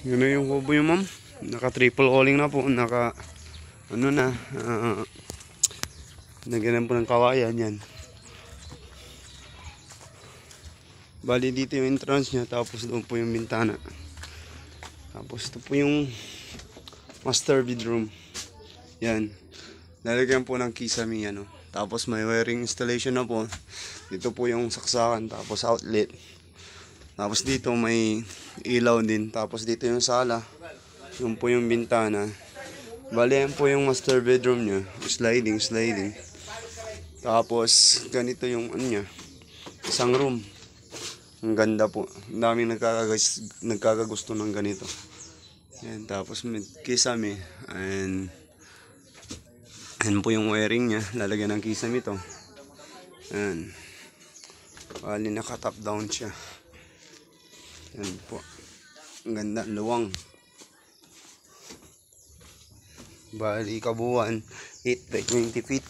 Yun na yung kubo yung ma'am. Naka triple calling na po. Naka ano na. Nagyan po ng kawayan yan. Bali dito yung entrance niya. Tapos doon po yung bintana. Tapos ito po yung master bedroom. Yan. Lalagyan po ng kisame ano. Tapos may wiring installation na po. Dito po yung saksakan. Tapos outlet. Tapos dito may ilaw din. Tapos dito yung sala. Yung po yung bintana. Bali yan po yung master bedroom niya. Sliding. Tapos ganito yung ano niya. Isang room. Ang ganda po. Ang daming nagkakagusto ng ganito. Yan. Tapos may kisame. Yan po yung wiring niya. Lalagyan ng kisame ito. Yan. Bali naka-top down siya. Yan po. Ang ganda. Luwang. Bali kabuuan 8 by 20 feet.